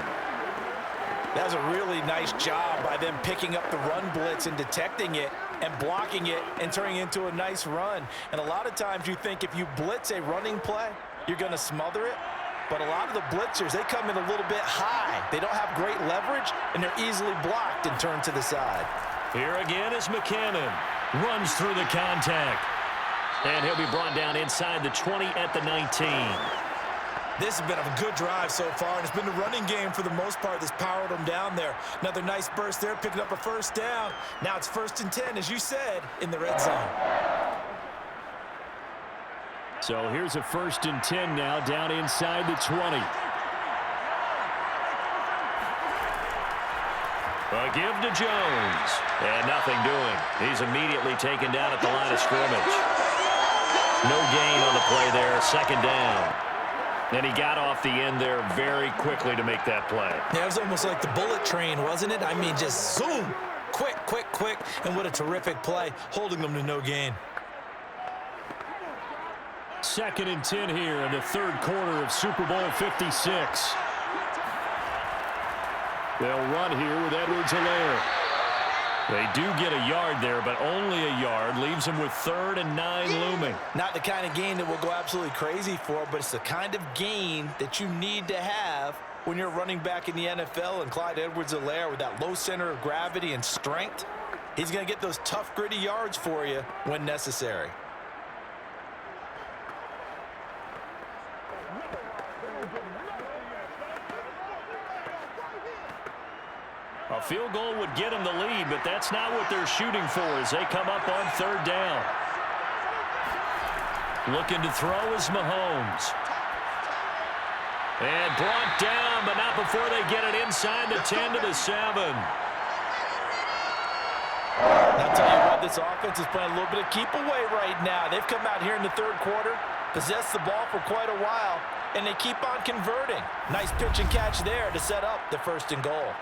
That was a really nice job by them picking up the run blitz and detecting it and blocking it and turning it into a nice run. And a lot of times you think if you blitz a running play, you're going to smother it. But a lot of the blitzers, they come in a little bit high. They don't have great leverage, and they're easily blocked and turned to the side. Here again is McKinnon. Runs through the contact. And he'll be brought down inside the 20 at the 19. This has been a good drive so far, and it's been the running game for the most part that's powered them down there. Another nice burst there, picking up a 1st down. Now it's 1st and 10, as you said, in the red zone. So here's a 1st and 10 now, down inside the 20. A give to Jones. And nothing doing. He's immediately taken down at the line of scrimmage. No gain on the play there, 2nd down. And he got off the end there very quickly to make that play. Yeah, it was almost like the bullet train, wasn't it? I mean, just zoom. Quick, quick, quick. And what a terrific play, holding them to no gain. 2nd and 10 here in the 3rd quarter of Super Bowl 56. They'll run here with Edwards-Helaire. They do get a yard there, but only a yard. Leaves them with 3rd and 9 looming. Not the kind of gain that we'll go absolutely crazy for, but it's the kind of gain that you need to have when you're running back in the NFL. And Clyde Edwards-Helaire, with that low center of gravity and strength, he's going to get those tough, gritty yards for you when necessary. A field goal would get them the lead, but that's not what they're shooting for as they come up on 3rd down. Looking to throw is Mahomes. And brought down, but not before they get it inside the 10 to the 7. I'll tell you what, this offense is playing a little bit of keep away right now. They've come out here in the 3rd quarter, possessed the ball for quite a while, and they keep on converting. Nice pitch and catch there to set up the 1st and goal.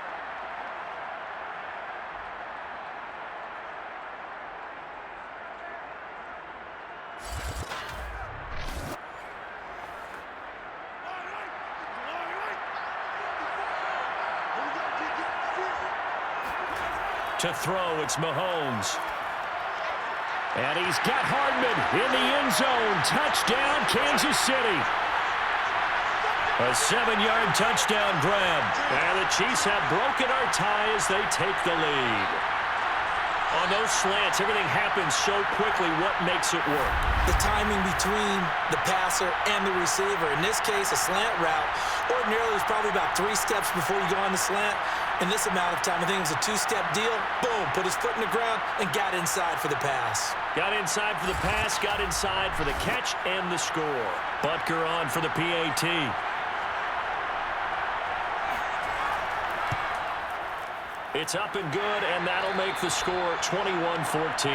To throw, it's Mahomes. And he's got Hardman in the end zone. Touchdown, Kansas City. A 7-yard touchdown grab. And the Chiefs have broken our tie as they take the lead. On those slants, everything happens so quickly. What makes it work? The timing between the passer and the receiver. In this case, a slant route. Ordinarily, it's probably about 3 steps before you go on the slant. In this amount of time, I think it was a 2-step deal. Boom, put his foot in the ground and got inside for the pass. Got inside for the pass, got inside for the catch and the score. Butker on for the PAT. It's up and good, and that'll make the score 21-14.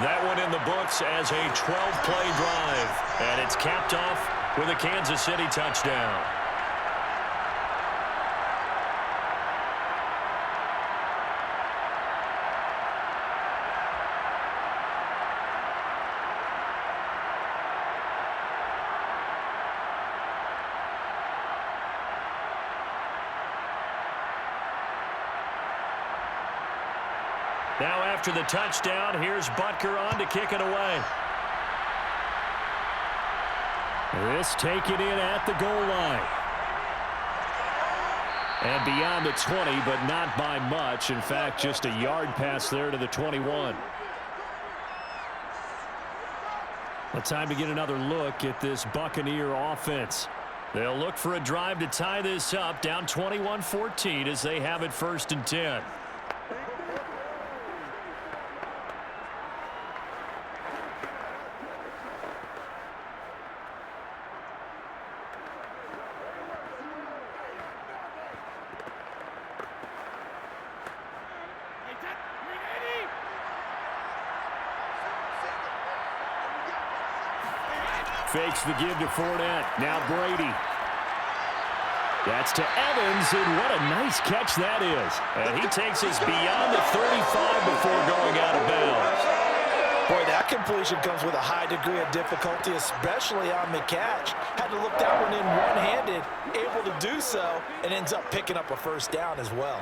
That one in the books as a 12-play drive, and it's capped off with a Kansas City touchdown. Now after the touchdown, here's Butker on to kick it away. This taken in at the goal line. And beyond the 20, but not by much. In fact, just a yard pass there to the 21. Well, time to get another look at this Buccaneer offense. They'll look for a drive to tie this up, down 21-14 as they have it 1st and 10. Fakes the give to Fournette. Now Brady. That's to Evans, and what a nice catch that is. And he takes us beyond the 35 before going out of bounds. Boy, that completion comes with a high degree of difficulty, especially on the catch. Had to look that one in one-handed, able to do so, and ends up picking up a first down as well.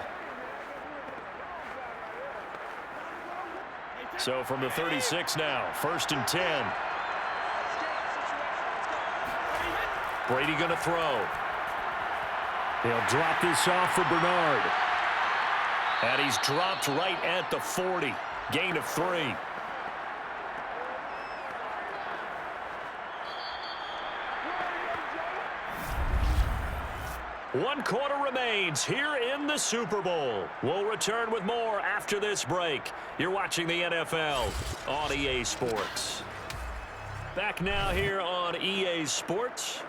So from the 36 now, 1st and 10. Brady going to throw. He'll drop this off for Bernard. And he's dropped right at the 40. Gain of 3. One quarter remains here in the Super Bowl. We'll return with more after this break. You're watching the NFL on EA Sports. Back now here on EA Sports.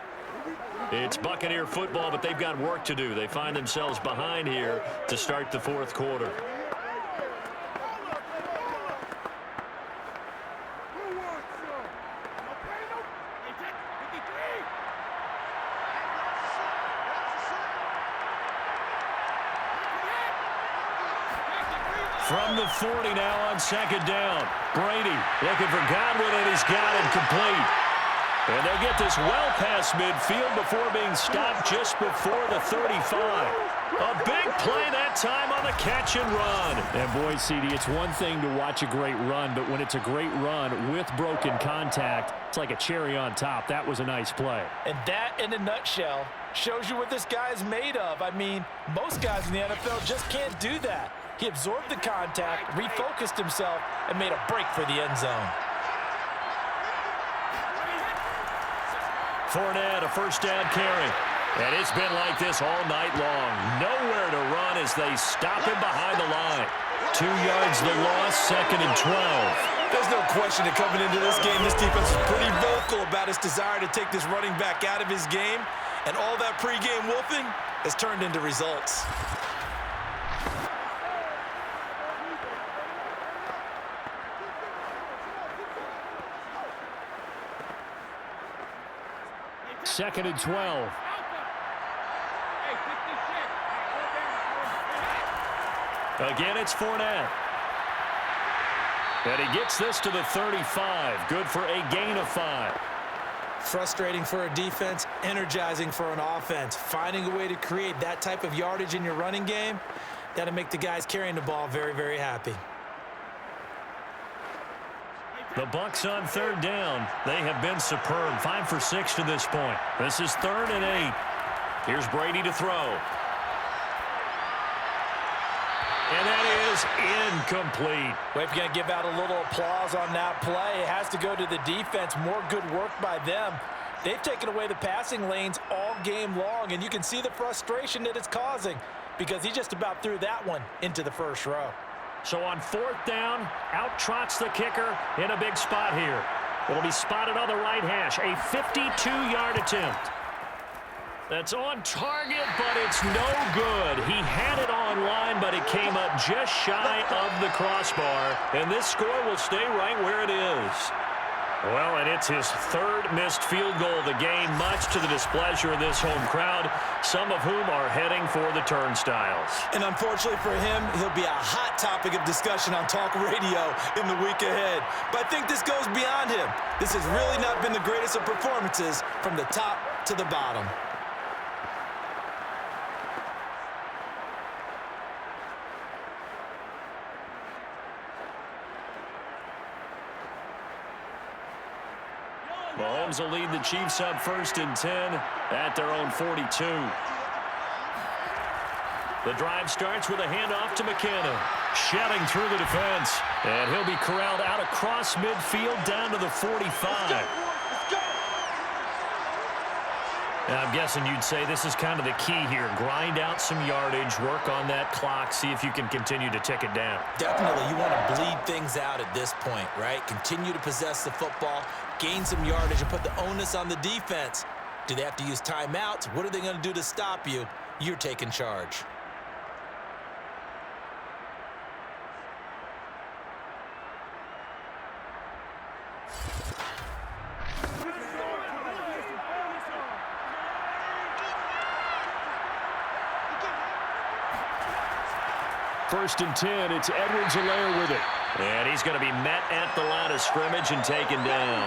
It's Buccaneer football, but they've got work to do. They find themselves behind here to start the 4th quarter. From the 40 now on 2nd down. Brady looking for Godwin, and he's got it complete. And they'll get this well past midfield before being stopped just before the 35. A big play that time on the catch and run. And boy, CD, it's one thing to watch a great run, but when it's a great run with broken contact, it's like a cherry on top. That was a nice play. And that, in a nutshell, shows you what this guy is made of. I mean, most guys in the NFL just can't do that. He absorbed the contact, refocused himself, and made a break for the end zone. Fournette, a first down carry. And it's been like this all night long. Nowhere to run as they stop him behind the line. 2 yards the loss, 2nd and 12. There's no question that coming into this game, this defense is pretty vocal about its desire to take this running back out of his game. And all that pregame wolfing has turned into results. Second and 12. Again, it's Fournette. And he gets this to the 35. Good for a gain of 5. Frustrating for a defense, energizing for an offense. Finding a way to create that type of yardage in your running game, that'll make the guys carrying the ball very, very happy. The Bucs on 3rd down. They have been superb. 5 for 6 to this point. This is 3rd and 8. Here's Brady to throw. And that is incomplete. Well, if you're going to give out a little applause on that play, it has to go to the defense. More good work by them. They've taken away the passing lanes all game long, and you can see the frustration that it's causing because he just about threw that one into the first row. So on 4th down, out trots the kicker in a big spot here. It'll be spotted on the right hash. A 52-yard attempt. That's on target, but it's no good. He had it on line, but it came up just shy of the crossbar. And this score will stay right where it is. Well, and it's his 3rd missed field goal of the game, much to the displeasure of this home crowd, some of whom are heading for the turnstiles. And unfortunately for him, he'll be a hot topic of discussion on talk radio in the week ahead. But I think this goes beyond him. This has really not been the greatest of performances from the top to the bottom. Mahomes will lead the Chiefs up 1st and 10 at their own 42. The drive starts with a handoff to McKinnon. Shedding through the defense. And he'll be corralled out across midfield down to the 45. Now, I'm guessing you'd say this is kind of the key here. Grind out some yardage, work on that clock, see if you can continue to tick it down. Definitely. You want to bleed things out at this point, right? Continue to possess the football, gain some yardage, and put the onus on the defense. Do they have to use timeouts? What are they going to do to stop you? You're taking charge. 1st and 10. It's Edwards-Helaire with it. And he's going to be met at the line of scrimmage and taken down.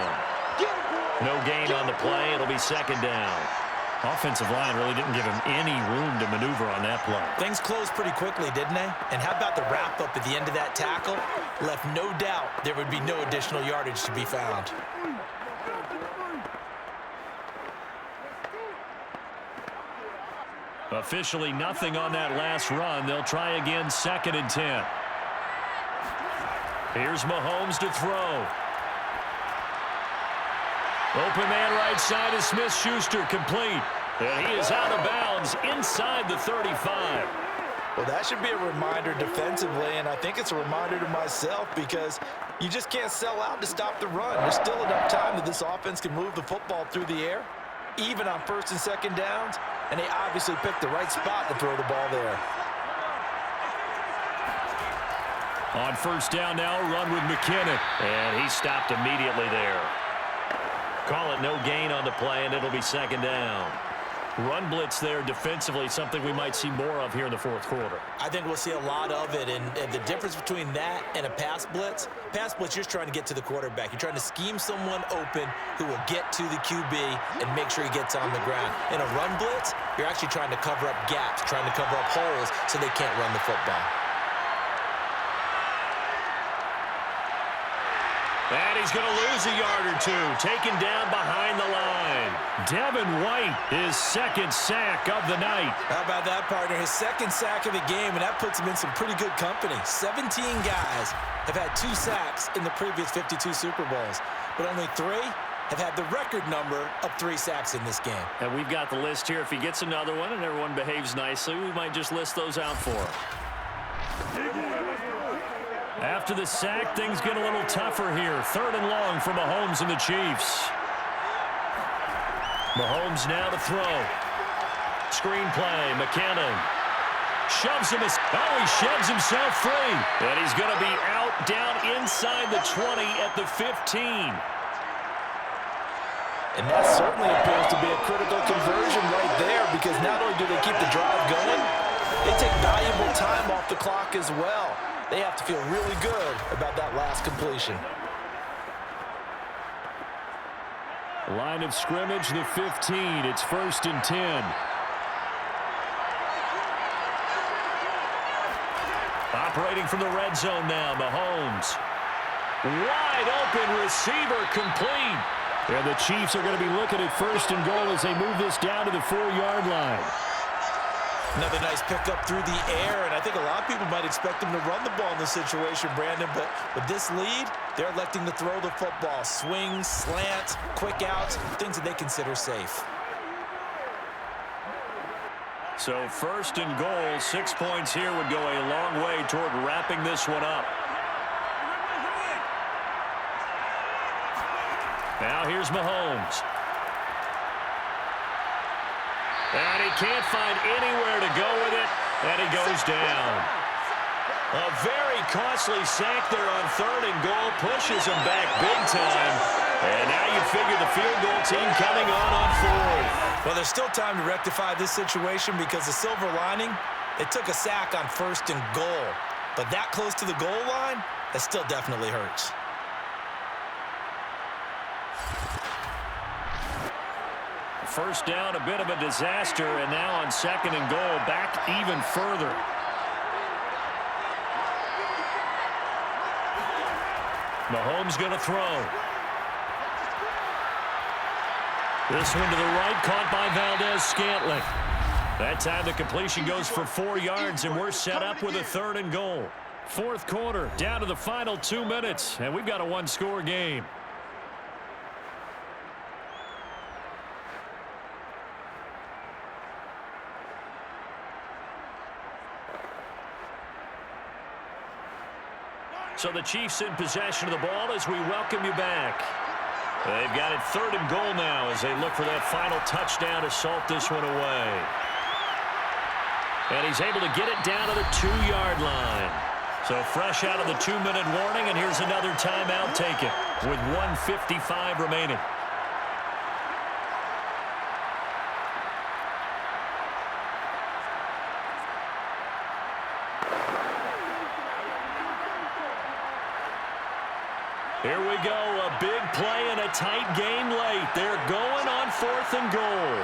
No gain on the play. It'll be 2nd down. Offensive line really didn't give him any room to maneuver on that play. Things closed pretty quickly, didn't they? And how about the wrap-up at the end of that tackle? Left no doubt there would be no additional yardage to be found. Officially nothing on that last run. They'll try again, 2nd and 10. Here's Mahomes to throw. Open man right side is Smith-Schuster, complete. And he is out of bounds inside the 35. Well, that should be a reminder defensively, and I think it's a reminder to myself because you just can't sell out to stop the run. There's still enough time that this offense can move the football through the air, even on 1st and 2nd downs, and they obviously picked the right spot to throw the ball there. On 1st down now, run with McKinnon. And he stopped immediately there. Call it no gain on the play, and it'll be 2nd down. Run blitz there defensively, something we might see more of here in the 4th quarter. I think we'll see a lot of it, and the difference between that and a pass blitz, you're just trying to get to the quarterback. You're trying to scheme someone open who will get to the QB and make sure he gets on the ground. In a run blitz, you're actually trying to cover up gaps, trying to cover up holes so they can't run the football. And he's going to lose a yard or two, taken down behind the line. Devin White, his 2nd sack of the night. How about that, partner? His 2nd sack of the game, and that puts him in some pretty good company. 17 guys have had 2 sacks in the previous 52 Super Bowls, but only 3 have had the record number of 3 sacks in this game. And we've got the list here. If he gets another one and everyone behaves nicely, we might just list those out for him. After the sack, things get a little tougher here. 3rd and long for Mahomes and the Chiefs. Mahomes now to throw. Screen play, McKinnon. Shoves him. He shoves himself free. And he's going to be out down inside the 20 at the 15. And that certainly appears to be a critical conversion right there because not only do they keep the drive going, they take valuable time off the clock as well. They have to feel really good about that last completion. Line of scrimmage, the 15. It's 1st and 10. Operating from the red zone now, Mahomes. Wide open receiver, complete. And the Chiefs are going to be looking at 1st and goal as they move this down to the 4-yard line. Another nice pickup through the air, and I think a lot of people might expect them to run the ball in this situation, Brandon, but with this lead, they're electing to throw the football. Swings, slants, quick outs, things that they consider safe. So 1st and goal, 6 points here would go a long way toward wrapping this one up. Now here's Mahomes. And he can't find anywhere to go with it, and he goes down. A very costly sack there on 3rd and goal, pushes him back big time. And now you figure the field goal team coming on 4th. Well, there's still time to rectify this situation because the silver lining, they took a sack on 1st and goal. But that close to the goal line, that still definitely hurts. First down, a bit of a disaster, and now on 2nd and goal, back even further. Mahomes going to throw. This one to the right, caught by Valdez-Scantling. That time the completion goes for 4 yards, and we're set up with a 3rd and goal. 4th quarter, down to the final 2 minutes, and we've got a 1-score game. So the Chiefs in possession of the ball as we welcome you back. They've got it 3rd and goal now as they look for that final touchdown to salt this one away. And he's able to get it down to the 2-yard line. So fresh out of the 2-minute warning, and here's another timeout taken with 1:55 remaining. tight game late. They're going on 4th and goal.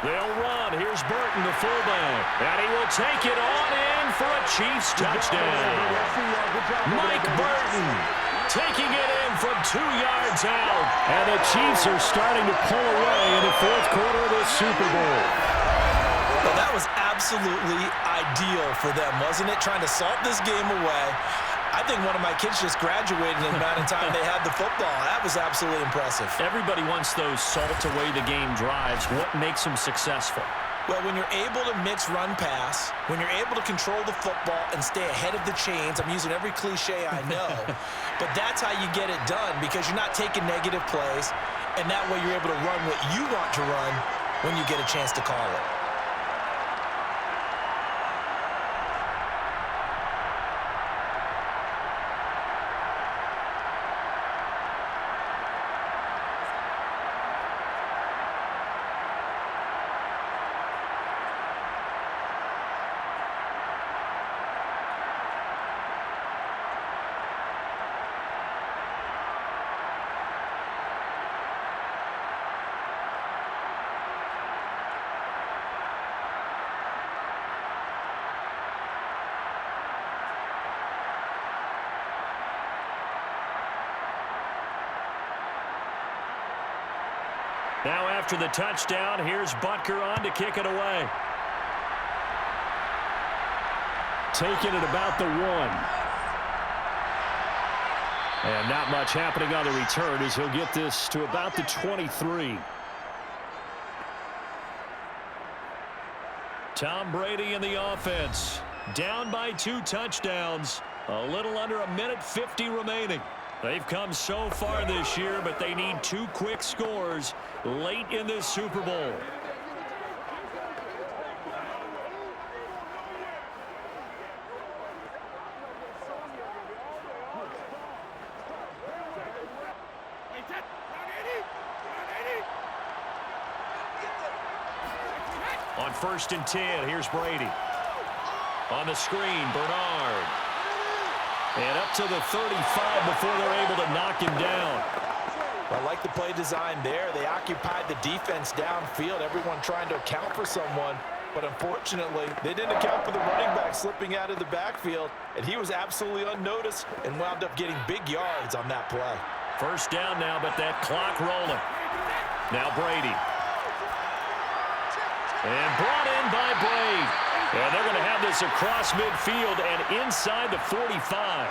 They'll run. Here's Burton, the fullback. And he will take it on in for a Chiefs touchdown. Mike Burton taking it in from 2 yards out. And the Chiefs are starting to pull away in the 4th quarter of this Super Bowl. Well, that was absolutely ideal for them, wasn't it? Trying to salt this game away. I think one of my kids just graduated in the amount of time they had the football. That was absolutely impressive. Everybody wants those salt-away-the-game drives. What makes them successful? Well, when you're able to mix run-pass, when you're able to control the football and stay ahead of the chains, I'm using every cliche I know, but that's how you get it done because you're not taking negative plays, and that way you're able to run what you want to run when you get a chance to call it. Now after the touchdown, here's Butker on to kick it away. Taking it about the 1. And not much happening on the return as he'll get this to about the 23. Tom Brady in the offense. Down by 2 touchdowns. A little under 1:50 remaining. They've come so far this year, but they need 2 quick scores late in this Super Bowl. On 1st and 10, here's Brady. On the screen, Bernard. And up to the 35 before they're able to knock him down. I like the play design there. They occupied the defense downfield, everyone trying to account for someone. But unfortunately, they didn't account for the running back slipping out of the backfield, and he was absolutely unnoticed and wound up getting big yards on that play. 1st down now, but that clock rolling. Now Brady. And brought in by Brady. And they're going to have this across midfield and inside the 45.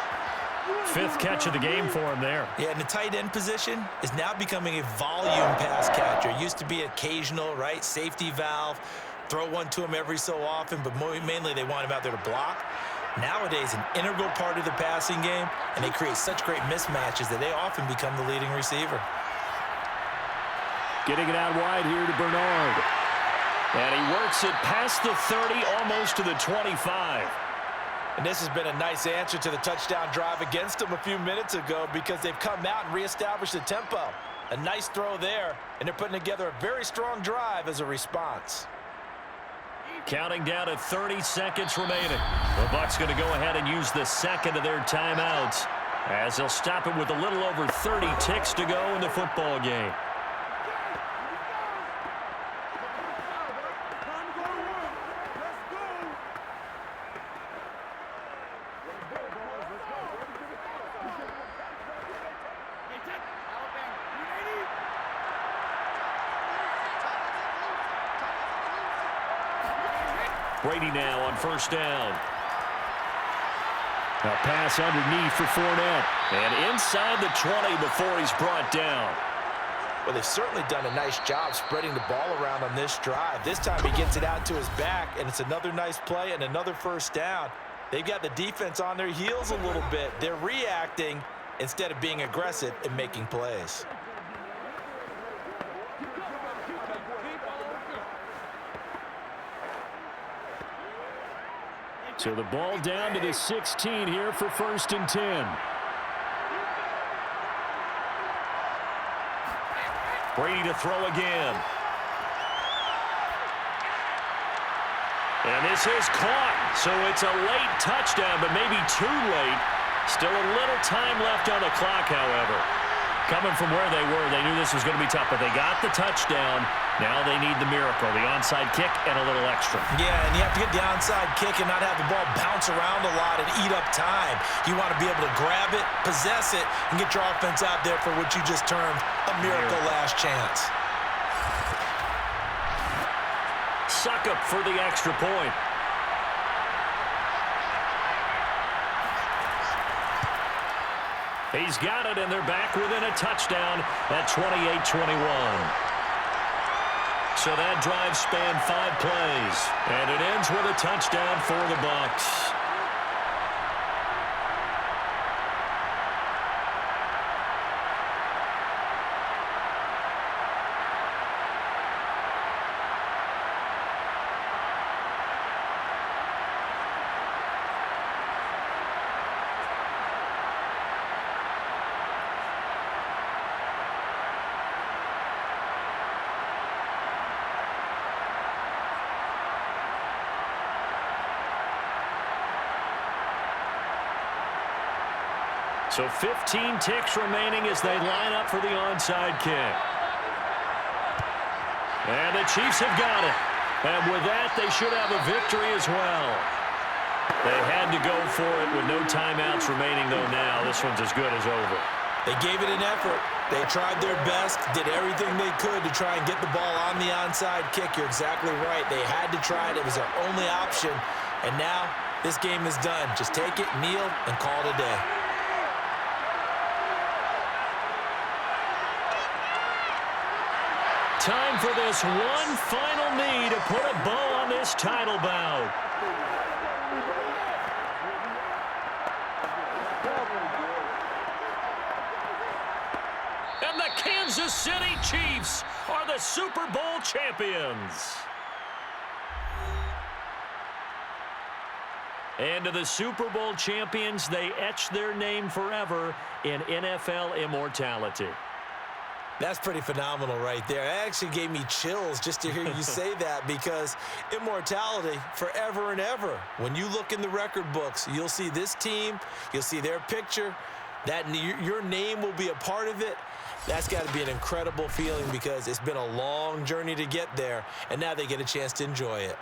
5th catch of the game for him there. Yeah, and the tight end position is now becoming a volume pass catcher. It used to be occasional, right? Safety valve. Throw one to him every so often, but mainly they want him out there to block. Nowadays, an integral part of the passing game, and they create such great mismatches that they often become the leading receiver. Getting it out wide here to Bernard. And he works it past the 30, almost to the 25. And this has been a nice answer to the touchdown drive against them a few minutes ago because they've come out and reestablished the tempo. A nice throw there, and they're putting together a very strong drive as a response. Counting down to 30 seconds remaining. The Bucs going to go ahead and use the 2nd of their timeouts as they'll stop it with a little over 30 ticks to go in the football game. Brady now on 1st down. A pass underneath for Fournette. And inside the 20 before he's brought down. Well, they've certainly done a nice job spreading the ball around on this drive. This time he gets it out to his back, and it's another nice play and another 1st down. They've got the defense on their heels a little bit. They're reacting instead of being aggressive and making plays. So the ball down to the 16 here for 1st and 10. Brady to throw again. And this is caught. So it's a late touchdown, but maybe too late. Still a little time left on the clock, however. Coming from where they were, they knew this was going to be tough, but they got the touchdown. Now they need the miracle, the onside kick and a little extra. Yeah, and you have to get the onside kick and not have the ball bounce around a lot and eat up time. You want to be able to grab it, possess it, and get your offense out there for what you just termed a miracle last chance. Succop for the extra point. He's got it, and they're back within a touchdown at 28-21. So that drive spanned 5 plays, and it ends with a touchdown for the Bucs. So 15 ticks remaining as they line up for the onside kick. And the Chiefs have got it. And with that, they should have a victory as well. They had to go for it with no timeouts remaining, though now. This one's as good as over. They gave it an effort. They tried their best, did everything they could to try and get the ball on the onside kick. You're exactly right. They had to try it. It was their only option. And now this game is done. Just take it, kneel, and call it a day. Time for this one final knee to put a bow on this title bout. And the Kansas City Chiefs are the Super Bowl champions. And to the Super Bowl champions, they etch their name forever in NFL immortality. That's pretty phenomenal right there. It actually gave me chills just to hear you say that, because immortality forever and ever. When you look in the record books, you'll see this team, you'll see their picture, that your name will be a part of it. That's got to be an incredible feeling, because it's been a long journey to get there, and now they get a chance to enjoy it.